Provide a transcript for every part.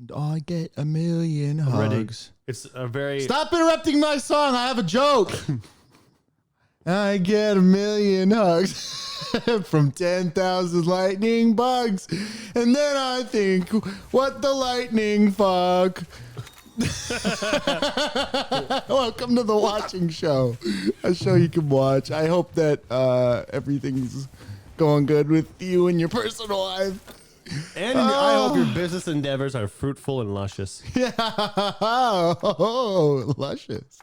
And I get a million I'm hugs. ready. It's a very... Stop interrupting my song. I have a joke. I get a million hugs from 10,000 lightning bugs. And then I think, what the lightning fuck? Welcome to the watching show. A show you can watch. I hope that everything's going good with you and your personal life. And I hope your business endeavors are fruitful and luscious. Yeah. Oh, luscious.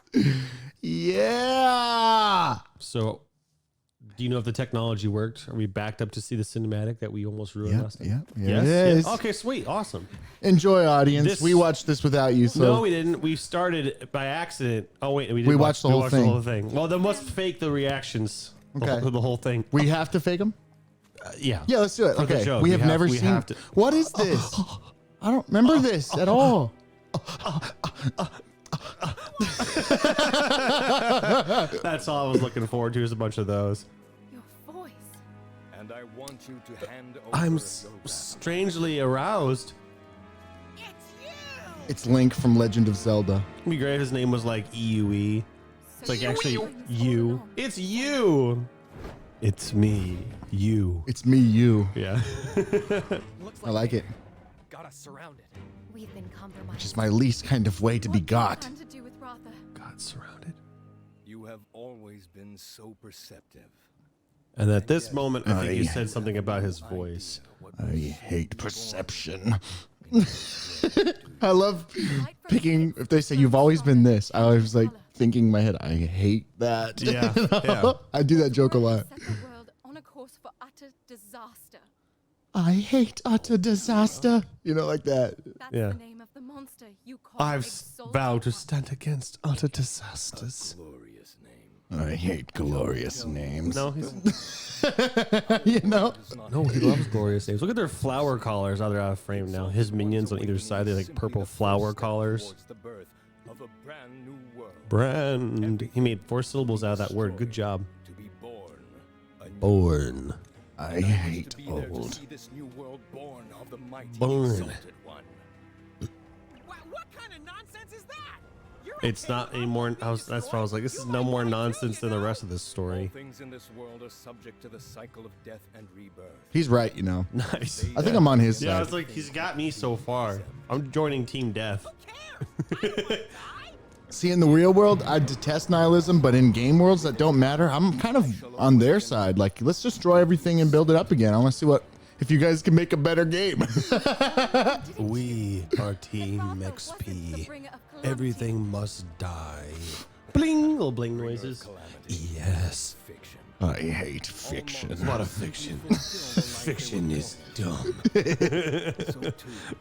Yeah. So, do you know if the technology worked? Are we backed up to see the cinematic that we almost ruined last time? Yeah, it is. Okay, sweet. Awesome. Enjoy, audience. We watched this without you. So no, we didn't. We started by accident. Oh, wait. We watched the whole thing. Well, then let's fake the reactions. Okay. The whole thing. We have to fake them? Yeah. Yeah, let's do it. For the Okay. joke. We have never seen. What is this? I don't remember this at all. That's all I was looking forward to is a bunch of those. Your voice. And I want you to hand over I'm strangely aroused. It's you. It's Link from Legend of Zelda. It'd be great if his name was like EUE. It's like actually you. It's you. It's me. You. It's me, you. Yeah. I like it. Got us surrounded. We've been compromised. Which is my least kind of way to be got. What do you plan to do with Ratha? God surrounded. You have always been so perceptive. And at this moment, I think you said something about his voice. I hate perception. I love picking, if they say you've always been this, I always like thinking in my head, I hate that. Yeah, You know? yeah. I do that joke a lot. Set the world on a course for utter disaster. I hate utter disaster. You know, like that. That's Yeah. the name of the monster you call I've Exalted vowed to One. stand against utter disasters. Glorious name. I hate glorious names. No, he's, You know? no, he loves glorious names. Look at their flower collars. Oh, they're out of frame now. His minions on either side, they're like purple flower collars. Towards the birth of a brand new world. Brand. He made 4 syllables out of that word. Good job. To be born. A new Born. I hate to be there to old. see this new world born of the mighty Born. exalted one. What kind of nonsense is that? You're It's not anymore. That's why I was like, this is no more nonsense than the rest of this All story. things in this world are subject to the cycle of death and rebirth. He's right, you know. Nice. I think I'm on his Yeah, side. it's like he's got me so far. I'm joining Team Death. See, in the real world, I detest nihilism, but in game worlds that don't matter, I'm kind of on their side. Like, let's destroy everything and build it up again. I want to see if you guys can make a better game. We are Team XP. Everything must die. Bling! Little bling noises. Yes. Fiction. I hate fiction. What a fiction. Fiction is dumb. So too is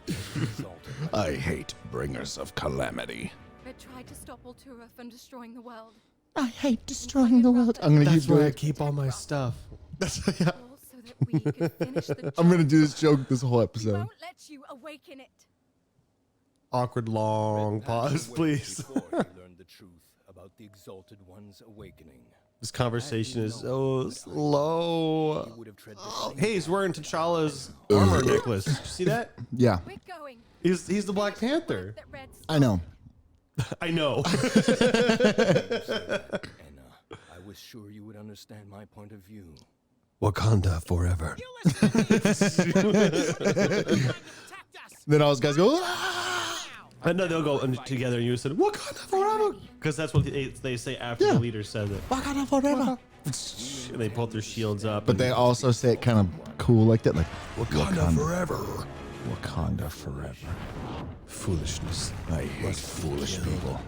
the exalted one. I hate bringers of calamity. They tried to stop Altura from destroying the world. I hate destroying the world. I'm gonna That's keep where I doing. keep all my stuff. That's yeah. All so that we could finish the job. I'm gonna do this joke this whole We episode. won't let you awaken it. Awkward long pause, please. Before he learned the truth about the exalted one's awakening. This conversation is so slow. He would have tread the Oh, same hey, he's wearing T'Challa's armor necklace. Did you see that? Yeah, We're going. He's the Black Panther. That red I know. I know. And I was sure you would understand my point of view. Wakanda forever. Then all those guys go. "Ah!" And then they'll go together and you said, Wakanda forever. Because that's what they say after Yeah. the leader says it. Wakanda forever. And they pull their shields up. But they also say it kind of cool like that, like Wakanda forever. Wakanda forever. Foolishness. I hate foolish people.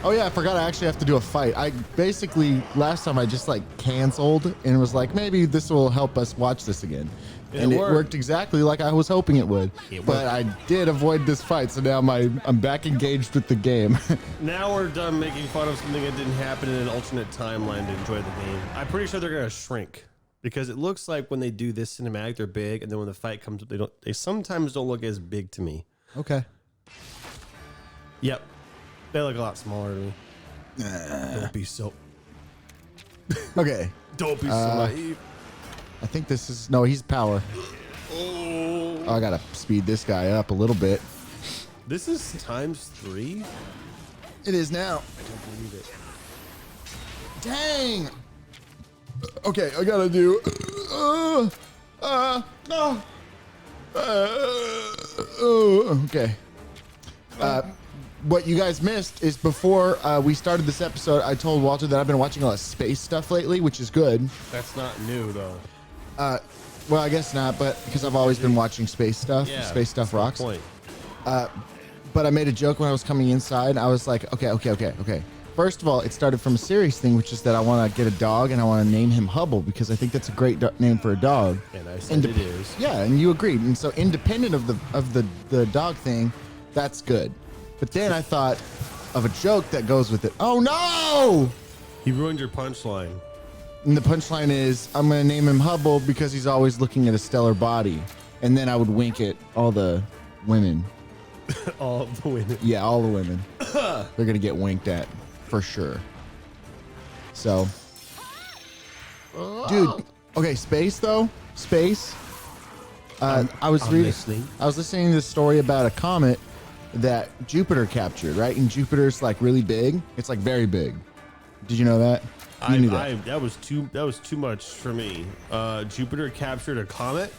Oh yeah, I forgot I actually have to do a fight. I basically, last time I just like canceled and was like, maybe this will help us watch this again. And it worked exactly like I was hoping it would. But I did avoid this fight, so now I'm back engaged with the game. Now we're done making fun of something that didn't happen in an alternate timeline to enjoy the game. I'm pretty sure they're gonna shrink. Because it looks like when they do this cinematic, they're big, and then when the fight comes up, they sometimes don't look as big to me. Okay. Yep. They look a lot smaller to me. Don't be so Okay. Don't be so naive. I think this is, no, he's power. Oh. Oh, I gotta speed this guy up a little bit. This is ×3? It is now. I don't believe it. Dang. Okay, I gotta do. No. Okay. What you guys missed is before we started this episode, I told Walter that I've been watching a lot of space stuff lately, which is good. That's not new though. Well, I guess not, but because I've always been watching space stuff. Yeah, Space stuff rocks. Point. But I made a joke when I was coming inside. I was like, okay. First of all, it started from a serious thing, which is that I want to get a dog and I want to name him Hubble because I think that's a great name for a dog. And I said it is. Yeah, and you agreed. And so independent of the dog thing, that's good. But then I thought of a joke that goes with it. Oh no! He ruined your punchline. And the punchline is, I'm going to name him Hubble because he's always looking at a stellar body. And then I would wink at all the women. All the women. Yeah, all the women. They're going to get winked at for sure. So, dude, okay, space though. Space. I was listening to this story about a comet that Jupiter captured, right? And Jupiter's like really big. It's like very big. Did you know that? You knew that. That was too much for me. Jupiter captured a comet.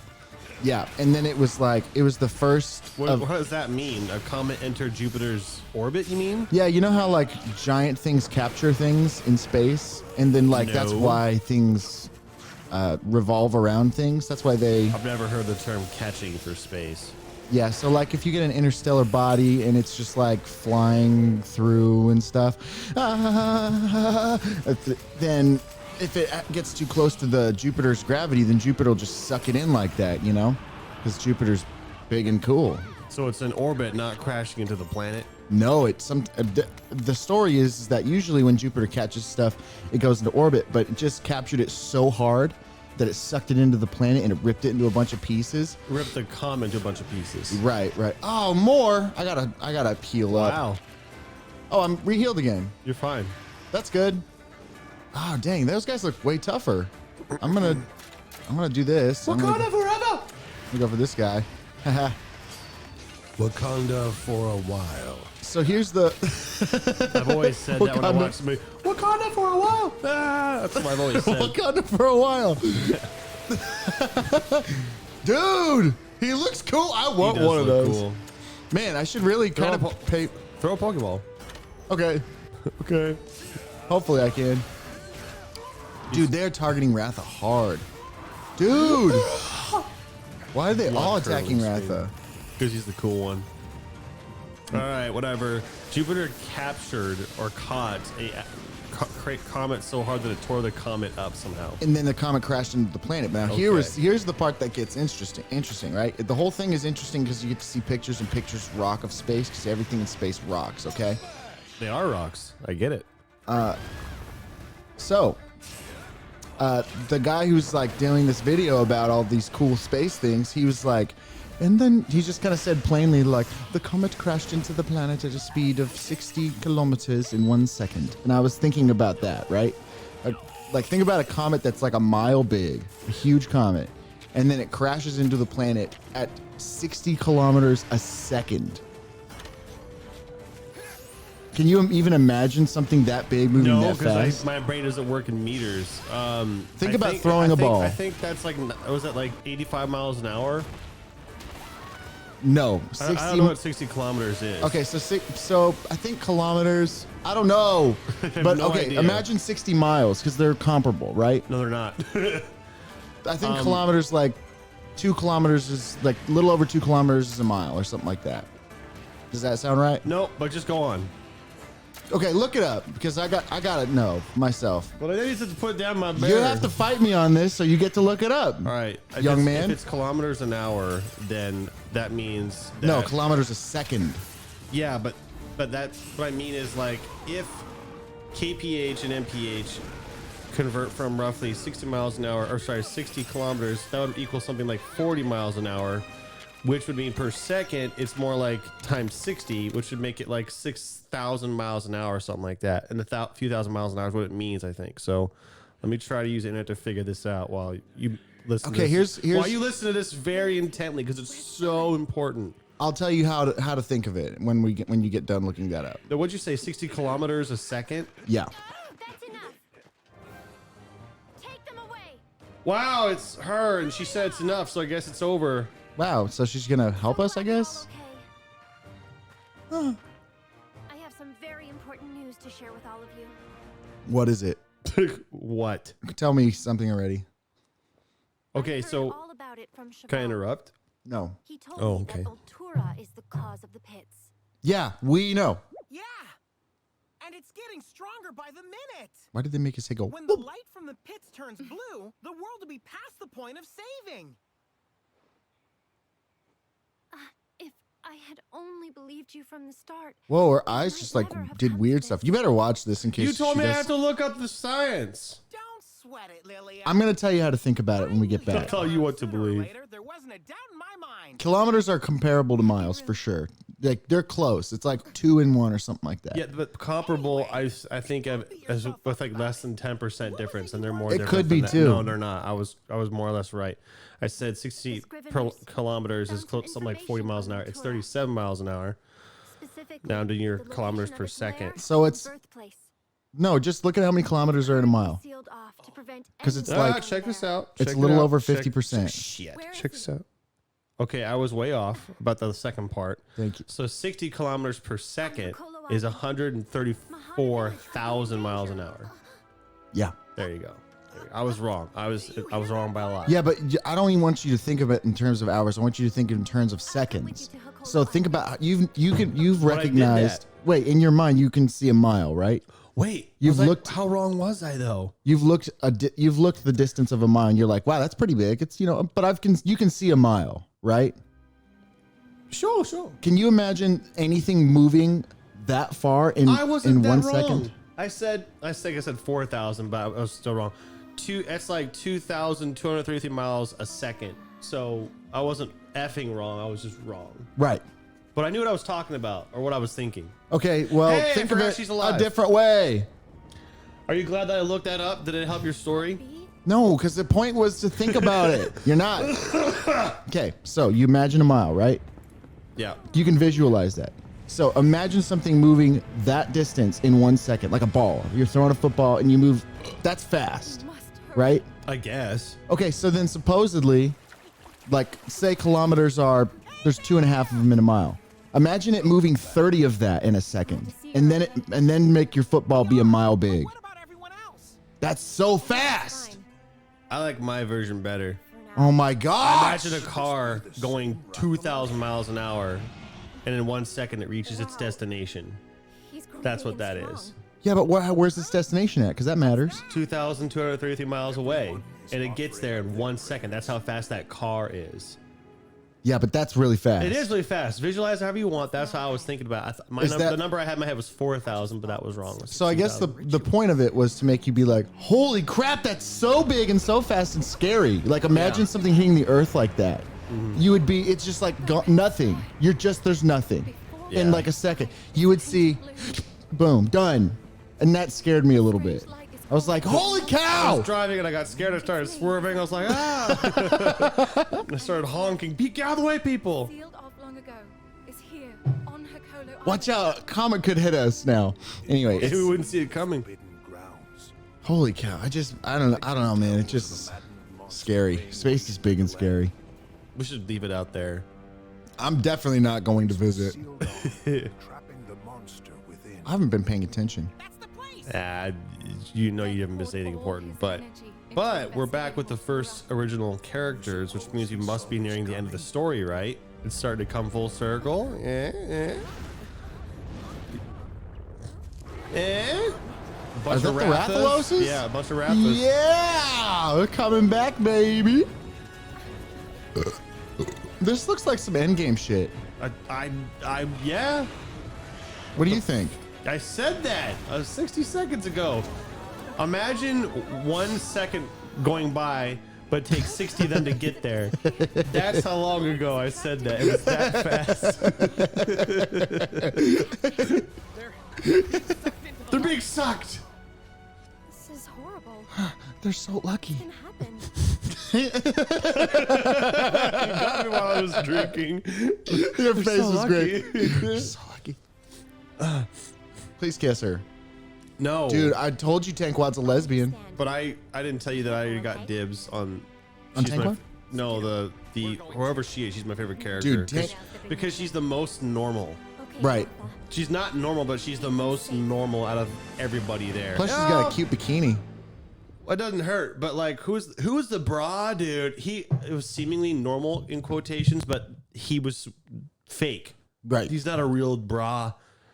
Yeah, and then it was the first. What does that mean? A comet entered Jupiter's orbit? You mean? Yeah, you know how like giant things capture things in space, and then like that's No. why things revolve around things. That's why they. I've never heard the term catching for space. Yeah, so like if you get an interstellar body and it's just like flying through and stuff, then if it gets too close to the Jupiter's gravity, then Jupiter will just suck it in like that, you know, because Jupiter's big and cool. So it's an orbit, not crashing into the planet. No, it's the story is that usually when Jupiter catches stuff, it goes into orbit, but it just captured it so hard that it sucked it into the planet and it ripped it into a bunch of pieces. Ripped the comet into a bunch of pieces. Right. Oh, more. I gotta heal up. Wow. Oh, I'm re-healed again. You're fine. That's good. Oh, dang, those guys look way tougher. I'm gonna do this. Wakanda forever. I'm gonna go for this guy. Wakanda for a while. So here's the. I've always said that when I watch somebody. Wakanda for a while. Ah, that's what I've always said. Wakanda for a while. Dude, he looks cool. I want one of those. Cool. Man, I should really kind of pay. Throw a Pokeball. Okay. Okay. Hopefully I can. Dude, they're targeting Ratha hard. Dude. Why are they all attacking Ratha? Because he's the cool one. All right, whatever. Jupiter captured or caught a comet so hard that it tore the comet up somehow. And then the comet crashed into the planet. Now here's the part that gets interesting, right? The whole thing is interesting because you get to see pictures and pictures rock of space because everything in space rocks, okay? They are rocks. I get it. So, the guy who's like doing this video about all these cool space things, he was like, and then he just kind of said plainly, like, the comet crashed into the planet at a speed of 60 kilometers in 1 second. And I was thinking about that, right? Like, think about a comet that's like a mile big, a huge comet, and then it crashes into the planet at 60 kilometers a second. Can you even imagine something that big moving that fast? No, because my brain doesn't work in meters. Think about throwing a ball. I think that's like, was that like 85 miles an hour? No, 60. I don't know what 60 kilometers is. Okay, so I think kilometers. I don't know, but no okay. idea. Imagine 60 miles because they're comparable, right? No, they're not. I think kilometers, like 2 kilometers is like a little over 2 kilometers is a mile or something like that. Does that sound right? No, but just go on. Okay, look it up because I got to know myself. Well, I need to put down my bear. You have to fight me on this, so you get to look it up. All right, young man. If it's kilometers an hour, then that means that, no, kilometers a second. Yeah, but that's what I mean is like if kph and mph convert from roughly 60 miles an hour, or sorry, 60 kilometers, that would equal something like 40 miles an hour, which would mean per second it's more like times 60, which would make it like 6,000 miles an hour or something like that. And a few thousand miles an hour is what it means, I think. So let me try to use the internet to figure this out while you listen. Okay, to this. here's Why you listen to this very intently because it's so important. I'll tell you how to think of it when you get done looking that up. Now, what'd you say? 60 kilometers a second? Yeah. That's enough. Take them away. Wow, it's her, and she said it's enough, so I guess it's over. Wow. So she's gonna help us, I guess. Okay. I have some very important news to share with all of you. What is it? What? Tell me something already. Okay, I heard so all about it from can I Shabal. interrupt? No. He told Oh, me okay. that Ultura is the cause of the pits. Yeah, we know. Yeah. And it's getting stronger by the minute. Why did they make us say go? When the light from the pits turns blue, the world will be past the point of saving. If I had only believed you from the start. Whoa, her eyes just like Never have did come weird to stuff. this. You better watch this in case You told she me I does- have to look up the science. Don't sweat it, Lily. I'm gonna tell you how to think about it when we get I'll back. tell you what to Sooner or believe. later, there wasn't a doubt in my mind. Kilometers are comparable to miles for sure. Like they're close. It's like 2 and 1 or something like that. Yeah, but comparable, I think of as with like less than 10% difference, and they're more. It different could than be that. too. No, they're not. I was more or less right. I said 60 kilometers is close, something like 40 miles an hour. It's 37 miles an hour. Specifically, Down to your the location kilometers of per its second. lair So and it's- birthplace. No, just look at how many kilometers are in a mile. Sealed off to prevent 'Cause it's anyone like- from check this there. out. It's Check a it little out. over Check- 50%. Shit. Where Check is this out. Okay, I was way off about the second part. Thank you. So 60 kilometers per second Hakolo is Island. 134,000 miles an hour. Yeah. There you go. I was wrong. I was wrong by a lot. Yeah, but I don't even want you to think of it in terms of hours. I want you to think in terms of seconds. So think about you've But I did recognized. that. Wait, in your mind you can see a mile, right? Wait, You've was I- looked- How wrong was I though? You've looked the distance of a mile, and you're like, wow, that's pretty big. It's but you can see a mile, right? Sure. Can you imagine anything moving that far in I wasn't that 1 wrong. second? I think I said 4,000, but I was still wrong. That's like 2,233 miles a second. So I wasn't effing wrong. I was just wrong. Right. But I knew what I was talking about or what I was thinking. Okay. Well, Hey, I think of forgot it she's a alive. different way. Are you glad that I looked that up? Did it help your story? No, because the point was to think about it. You're not. Okay. So you imagine a mile, right? Yeah. You can visualize that. So imagine something moving that distance in 1 second, like a ball. You're throwing a football and you move. That's fast, You must hurry. right? I guess. Okay, so then supposedly, like, say kilometers are, there's 2.5 of them in a mile. Imagine it moving 30 of that in a second, and then make your football be a mile big. What about everyone else? That's so fast. Fine. I like my version better. For now. Oh my gosh. Imagine a car going 2,000 miles an hour, and in 1 second it reaches its destination. He's grown That's big what that and is. strong. Yeah, but where's this destination at? Because that matters. 2,233 miles away, and it gets there in 1 second. That's how fast that car is. Yeah, but that's really fast. It is really fast. Visualize however you want. That's how I was thinking about it. The number I had in my head was 4,000, but that was wrong. It was So I guess the 2,000. point of it was to make you be like, holy crap, that's so big and so fast and scary. Like imagine Yeah. something hitting the earth like that. You would be, it's just like nothing. There's nothing. In Yeah. like a second. You would see, boom, done. And that scared me a little bit. I was like, holy I cow. was driving and I got scared. I started swerving. I was like, ah! I started honking. Get out of the way, people! Sealed off long ago is here on Hakolo Island. Watch out, comet could hit us now. Anyway, We wouldn't see it coming. holy cow. I don't know, man. It's just scary. Space is big and scary. We should leave it out there. I'm definitely not going to visit. I haven't been paying attention. That's the place. You know you haven't missed anything important, but we're back with the first original characters, which means we must be nearing the end of the story, right? It's starting to come full circle. A bunch that of the Rathas? Rathaloses? Yeah, a bunch of Rathas. Yeah, we're coming back, baby. This looks like some endgame shit. Yeah. What do you think? I said that 60 seconds ago. Imagine 1 second going by, but it takes 60 of them to get there. That's how long ago I said that. It was that fast. They're being sucked. This is horrible. They're so lucky. What can happen? You got me while I was drinking. Your face so is lucky. great. You're so lucky. Please kiss her. No. Dude, I told you Tankwad's a lesbian. But I didn't tell you that I already got dibs on. On she's my- Tankwad? No, the whoever she is, she's my favorite character. Dude, because she's the most normal. Okay, Right. Ratha. She's not normal, but she's the most normal out of everybody there. Plus, she's got a cute bikini. It doesn't hurt, but like, who was the bra dude? It was seemingly normal in quotations, but he was fake. Right. He's not a real bra.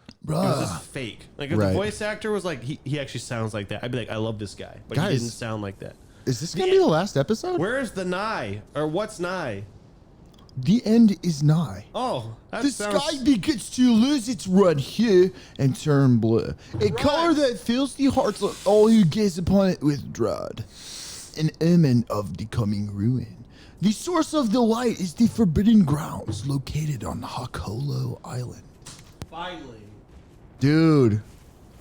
It was Bruh. just fake. Like if Right. the voice actor was like, he actually sounds like that. I'd be like, I love this guy, but he Guys. didn't sound like that. Is this going to be the last episode? Where is the nigh or what's nigh? The end is nigh. Oh, that The sounds. sky begins to lose its run here and turn blue. A color that fills the hearts of all who gaze upon it with dread. An omen of the coming ruin. The source of the light is the forbidden grounds located on Hakolo Island. Finally. Dude,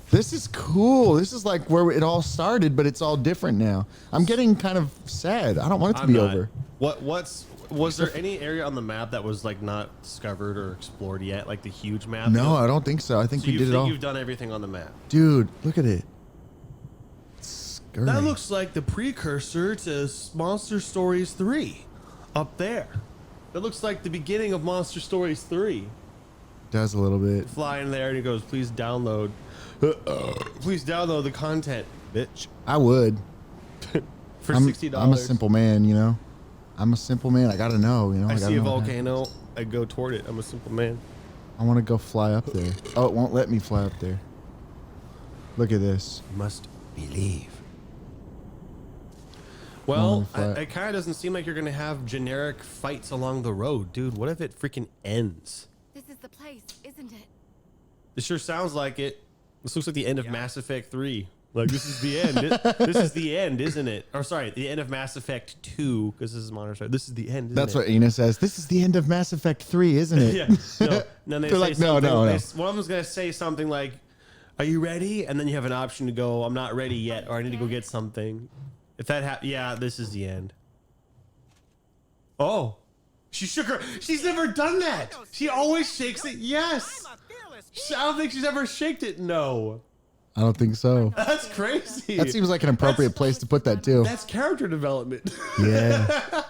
this is cool. This is like where it all started, but it's all different now. I'm getting kind of sad. I don't want it to I'm be not. over. Was there any area on the map that was like not discovered or explored yet, like the huge map? No, I don't think so. I think So we you did it think all. you've done everything on the map? Dude, look at it. It's scary. That looks like the precursor to Monster Stories 3 up there. That looks like the beginning of Monster Stories 3. Does a little bit. Fly in there and he goes, please download the content, bitch. I would. For I'm, $60. I'm a simple man, you know. I'm a simple man. I gotta know, you know. I gotta see a know what volcano, I go toward it. I'm a simple man. I want to go fly up there. Oh, it won't let me fly up there. Look at this. You must believe. Well, fly. it kind of doesn't seem like you're going to have generic fights along the road. Dude, what if it freaking ends? This is the place, isn't it? It sure sounds like it. This looks like the end of Mass Effect 3. Like, this is the end. This is the end, isn't it? Or, sorry, the end of Mass Effect 2, because this is Modern Star. This is the end, isn't That's it? what Ina says. This is the end of Mass Effect 3, isn't it? Yeah. No. Then they They're say like, no, something- no, no. One of them's going to say something like, are you ready? And then you have an option to go, I'm not ready yet, or I need to go get something. If that happens, yeah, this is the end. Oh. She shook her. She's never done that. She always shakes it. Yes. I'm a fearless I don't think she's ever shaked it. No. I don't think so. That's crazy. That seems like an appropriate place to put that too. That's character development. Yeah.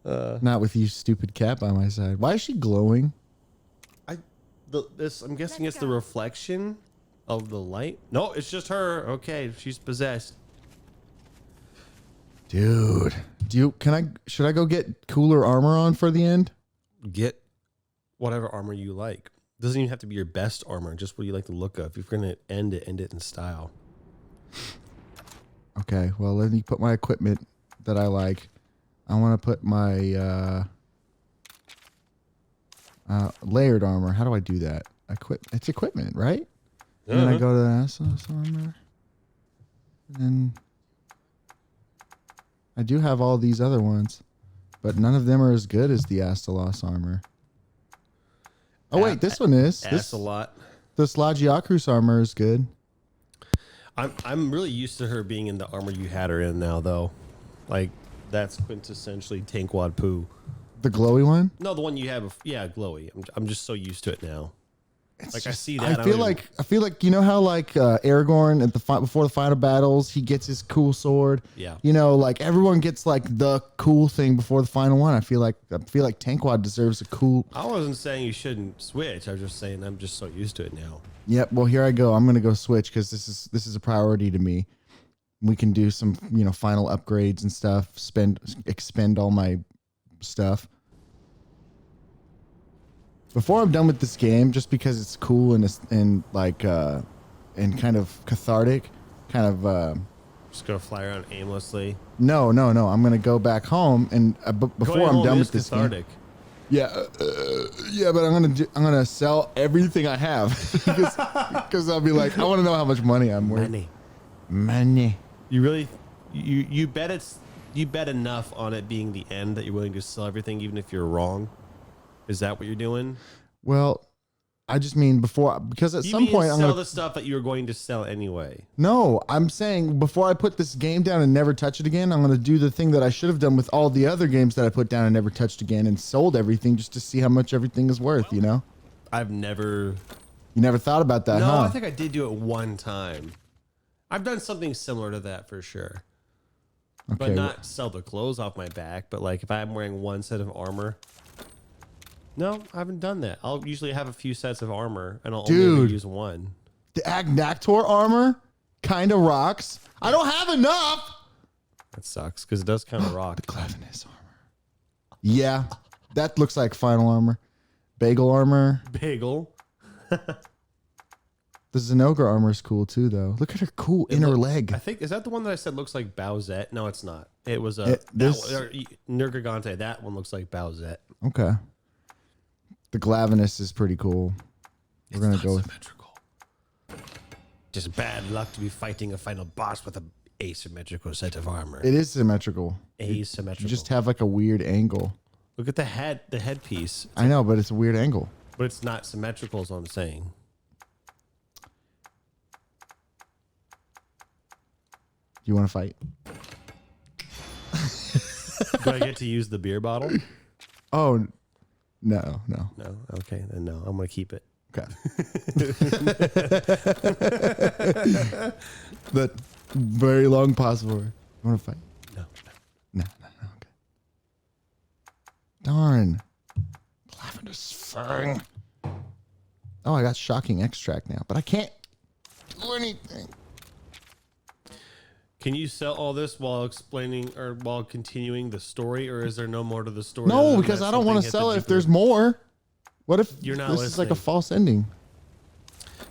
Not with you, stupid cat by my side. Why is she glowing? I'm guessing it's the reflection of the light. No, it's just her. Okay, she's possessed. Dude, should I go get cooler armor on for the end? Get whatever armor you like. Doesn't even have to be your best armor. Just what you like the look of. If you're gonna end it in style. Okay, well, let me put my equipment that I like. I want to put my layered armor. How do I do that? It's equipment, right? And then I go to Asteroid armor. And I do have all these other ones, but none of them are as good as the Astalos armor. Oh wait, this one is. That's a lot. The Slagiakrus armor is good. I'm really used to her being in the armor you had her in now, though. Like that's quintessentially Tankwad Poo. The glowy one. No, the one you have. Yeah, glowy. I'm just so used to it now. Like I see that. I feel like you know how like Aragorn at the before the final battles he gets his cool sword. Yeah. You know, like everyone gets like the cool thing before the final one. I feel like Tankwad deserves a cool. I wasn't saying you shouldn't switch. I was just saying I'm just so used to it now. Yep. Well, here I go. I'm gonna go switch because this is a priority to me. We can do some final upgrades and stuff. Expend all my stuff. Before I'm done with this game, just because it's cool and kind of cathartic, kind of. Just gonna fly around aimlessly. No. I'm gonna go back home and before Going I'm home done is with this cathartic. game. Yeah, yeah, but I'm gonna sell everything I have because I'll be like, I want to know how much money I'm worth. Money. You really, you bet enough on it being the end that you're willing to sell everything, even if you're wrong. Is that what you're doing? Well, I just mean before, because at You some mean point I'm sell gonna. the stuff that you were going to sell anyway. No, I'm saying before I put this game down and never touch it again, I'm gonna do the thing that I should have done with all the other games that I put down and never touched again, and sold everything just to see how much everything is worth. You know? I've never. You never thought about that, No, huh? I think I did do it one time. I've done something similar to that for sure. But Okay, not sell the clothes off my back, but like if I'm wearing one set of armor. No, I haven't done that. I'll usually have a few sets of armor and I'll only ever Dude. use one. The Agnactor armor kind of rocks. I don't have enough. That sucks because it does kind of rock. Cleverness armor. Yeah, that looks like final armor. Bagel armor. Bagel. The Zenogre armor is cool too, though. Look at her cool inner leg. I think, is that the one that I said looks like Bowsette? No, it's not. It was a Nergigante. That one looks like Bowsette. Okay. The Glavenus is pretty cool. We're gonna go with. Symmetrical. Just bad luck to be fighting a final boss with a asymmetrical set of armor. It is symmetrical. Asymmetrical. You just have like a weird angle. Look at the headpiece. I know, but it's a weird angle. But it's not symmetrical is what I'm saying. You want to fight? Do I get to use the beer bottle? Oh, no. No. Okay, then no. I'm gonna keep it. Okay. That very long pause for. You want to fight? No. Okay. Darn. Lavender's fang. Oh, I got shocking extract now, but I can't do anything. Can you sell all this while explaining or while continuing the story, or is there no more to the story? other No, than because that I don't want something to hit sell the it if Jupiter? there's more. What if You're not this is like a listening. false ending?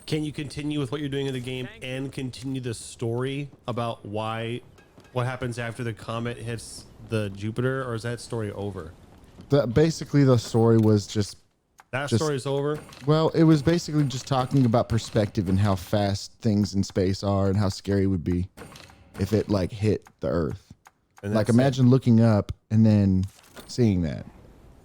Can you continue with what you're doing in the game and continue the story about what happens after the comet hits the Jupiter, or is that story over? Basically, the story was just, That story is over. well, it was basically just talking about perspective and how fast things in space are and how scary it would be if it like hit the Earth. And Like that's it. imagine looking up and then seeing that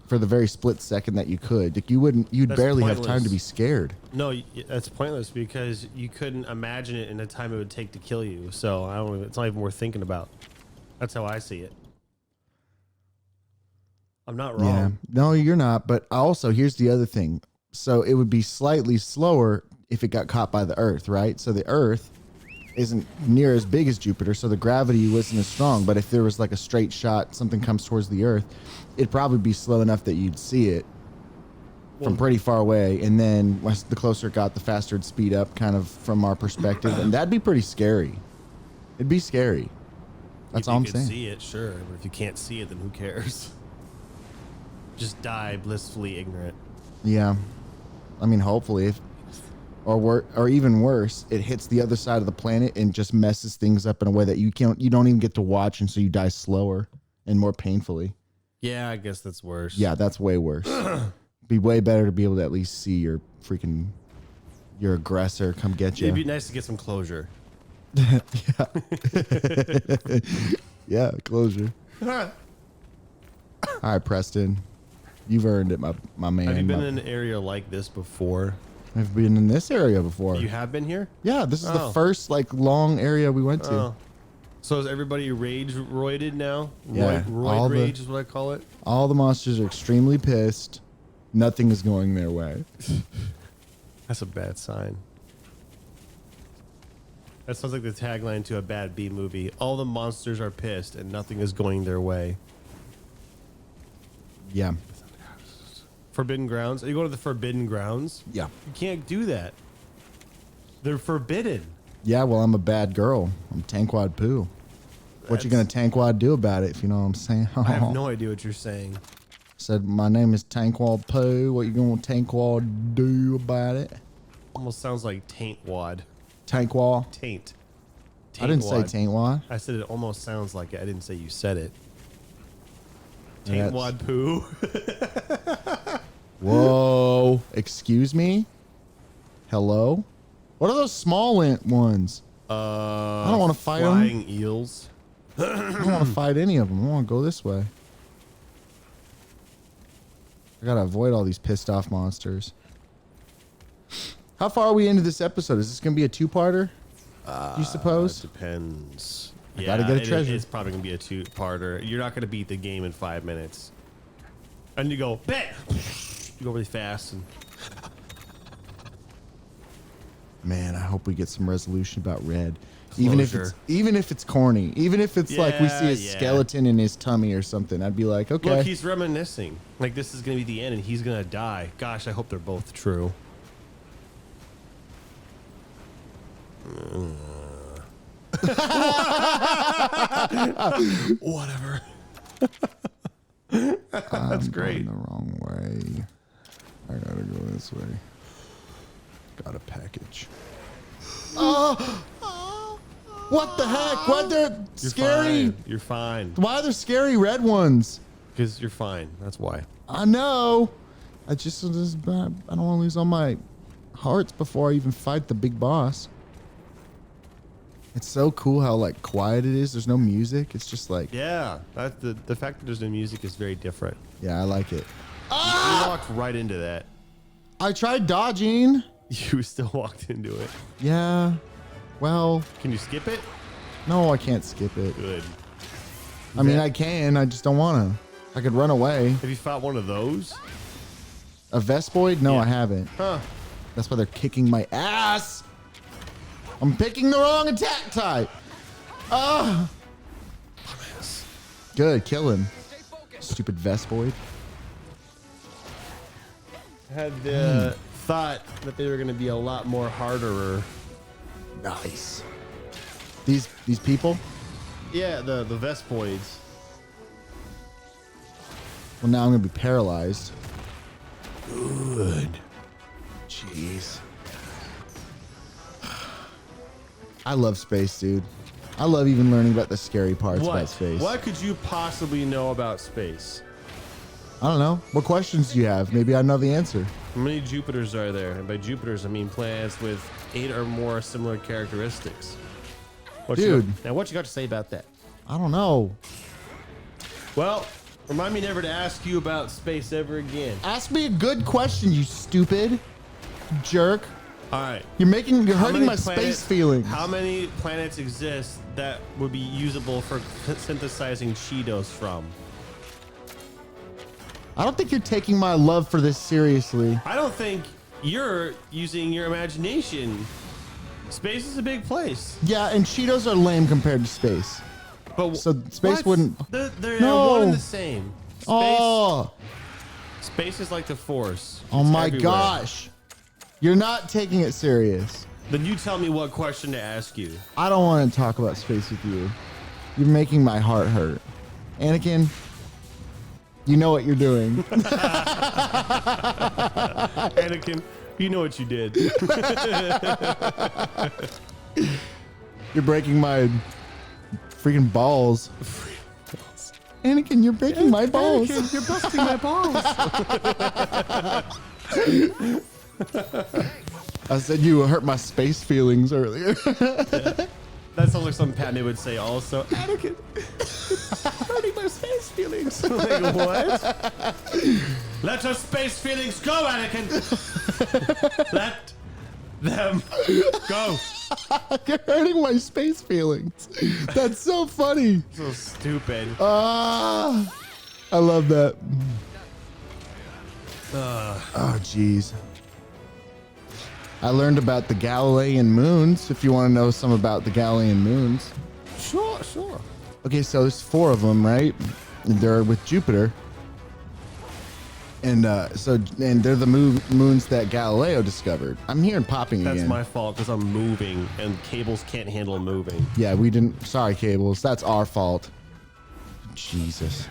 for the very split second that you could. Like you'd That's barely have time pointless. to be scared. No, that's pointless because you couldn't imagine it in the time it would take to kill you. So I don't. It's not even worth thinking about. That's how I see it. I'm not wrong. Yeah. No, you're not. But also, here's the other thing. So it would be slightly slower if it got caught by the Earth, right? So the Earth isn't near as big as Jupiter, so the gravity wasn't as strong. But if there was like a straight shot, something comes towards the Earth, it'd probably be slow enough that you'd see it from pretty far away. And then once the closer it got, the faster it'd speed up, kind of from our perspective. And that'd be pretty scary. It'd be scary. That's if all I'm you can saying. see it, sure. But if you can't see it, then who cares? Just die blissfully ignorant. Yeah. I mean, hopefully, if, or even worse, it hits the other side of the planet and just messes things up in a way that you don't even get to watch, and so you die slower and more painfully. Yeah, I guess that's worse. Yeah, that's way worse. Be way better to be able to at least see your aggressor come get you. It'd be nice to get some closure. Yeah, closure. All right, Preston, you've earned it, my man. Have you been in an area like this before? I've been in this area before. You have been here? Yeah, this is the Oh. first like long area we went to. Oh. So is everybody roided now? Yeah, all Roid the- rage is what I call it. All the monsters are extremely pissed. Nothing is going their way. That's a bad sign. That sounds like the tagline to a bad B movie. All the monsters are pissed and nothing is going their way. Yeah. Forbidden Grounds? Are you going to the Forbidden Grounds? Yeah. You can't do that. They're forbidden. Yeah, well, I'm a bad girl. I'm Tankwad Poo. What you gonna Tankwad do about it, if you know what I'm saying? I have no idea what you're saying. Said, my name is Tankwad Poo. What you gonna Tankwad do about it? Almost sounds like taint wad. Tankwad? Taint. I didn't say wad. Tankwad. I said it almost sounds like it. I didn't say you said it. Taint That's- wad poo. Whoa. Excuse me? Hello? What are those small ones? I don't want to fight them. Flying eels. I don't want to fight any of them. I want to go this way. I gotta avoid all these pissed off monsters. How far are we into this episode? Is this going to be a two-parter? You suppose? Depends. Gotta get a treasure. It's probably gonna be a two-parter. You're not gonna beat the game in 5 minutes. And you go, bet. You go really fast. And Man, I hope we get some resolution about Red. Closure. Even if it's corny, even if it's like we see a Yeah. skeleton in his tummy or something, I'd be like, okay. Look, he's reminiscing. Like this is gonna be the end, and he's gonna die. Gosh, I hope they're both true. Whatever. That's great. Going the wrong way. I gotta go this way. Got a package. What the heck? Why they're You're scary? fine. You're fine. Why are there scary red ones? Because you're fine. That's why. I know. I don't want to lose all my hearts before I even fight the big boss. It's so cool how like quiet it is. There's no music. It's just like, Yeah. That's the fact that there's no music is very different. yeah, I like it. You walked right into that. I tried dodging. You still walked into it. Yeah. Well, Can you skip it? no, I can't skip it. Good. I mean, I can. I just don't want to. I could run away. Have you fought one of those? A Vespoid? No, Yeah. I haven't. Huh. That's why they're kicking my ass. I'm picking the wrong attack type. Ah. Good, kill him. Stupid Vespoid. I had the thought that they were going to be a lot more harder. Nice. These people? Yeah, the Vespoids. Well, now I'm gonna be paralyzed. Good. Jeez. I love space, dude. I love even learning about the scary parts about space. What could you possibly know about space? I don't know. What questions do you have? Maybe I know the answer. How many Jupiters are there? And by Jupiters, I mean planets with 8 or more similar characteristics. What Dude. now what you got to say about that? I don't know. Well, remind me never to ask you about space ever again. Ask me a good question, you stupid jerk. All right. You're How hurting many my planets- space feelings. How many planets exist that would be usable for synthesizing Cheetos from? I don't think you're taking my love for this seriously. I don't think you're using your imagination. Space is a big place. Yeah, and Cheetos are lame compared to space. But So space wouldn't. They're No. one and the same. Space, Oh, space is like the Force. oh It's my everywhere. gosh. You're not taking it serious. Then you tell me what question to ask you. I don't want to talk about space with you. You're making my heart hurt. Anakin, you know what you're doing. Anakin, you know what you did. You're breaking my freaking balls. Anakin, you're breaking my balls. Anakin, you're busting my balls. I said you hurt my space feelings earlier. That sounds like something Padme would say also. Anakin, hurting my space feelings. Like, what? Let your space feelings go, Anakin. Let them go. You're hurting my space feelings. That's so funny. So stupid. Ah, I love that. Oh, jeez. I learned about the Galilean moons, if you want to know some about the Galilean moons. Sure, sure. Okay, so there's 4 of them, right? And they're with Jupiter. And they're the moons that Galileo discovered. I'm hearing popping That's again. my fault because I'm moving and cables can't handle moving. Yeah, we didn't. Sorry, Cables. That's our fault. Jesus.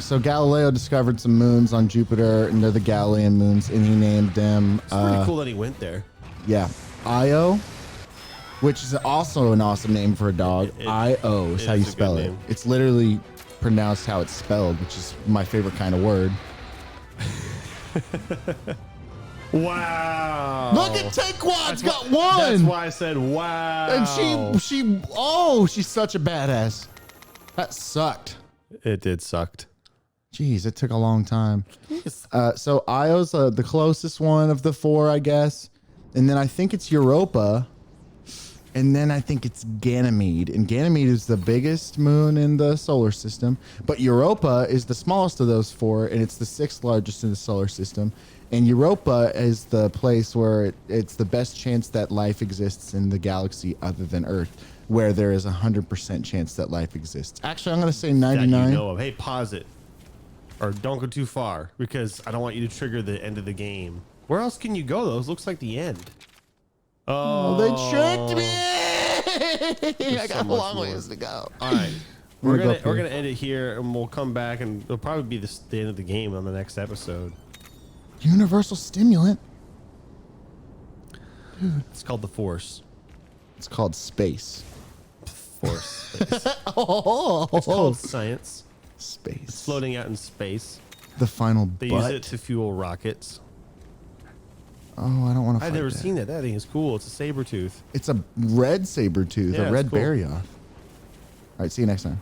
So Galileo discovered some moons on Jupiter, and they're the Galilean moons, and he named them. It's pretty cool that he went there. Yeah, Io, which is also an awesome name for a dog. Io is how you is a good spell it. name. It's literally pronounced how it's spelled, which is my favorite kind of word. Wow. Look at Taquad's got That's one, why I said wow. and she's such a badass. That sucked. It did sucked. Jeez, it took a long time. So Io's the closest one of the 4, I guess. And then I think it's Europa. And then I think it's Ganymede. And Ganymede is the biggest moon in the solar system. But Europa is the smallest of those four, and it's the 6th largest in the solar system. And Europa is the place where it's the best chance that life exists in the galaxy other than Earth, where there is 100% chance that life exists. Actually, I'm going to say 99. That you know of. Hey, pause it. Or don't go too far, because I don't want you to trigger the end of the game. Where else can you go, though? It looks like the end. Oh, they tricked me. I got a long ways to go. All right. We're We're gonna end it here, and we'll come back, and it'll probably be the end of the game on the next episode. Universal stimulant. It's called the Force. It's called space. Force. Space. Oh, It's called science. space. It's floating out in space. The final They butt. use it to fuel rockets. Oh, I don't want to. I've never seen that. That thing is cool. It's a saber tooth. It's a red saber tooth, Yeah, a it's red cool. berry off. All right, see you next time.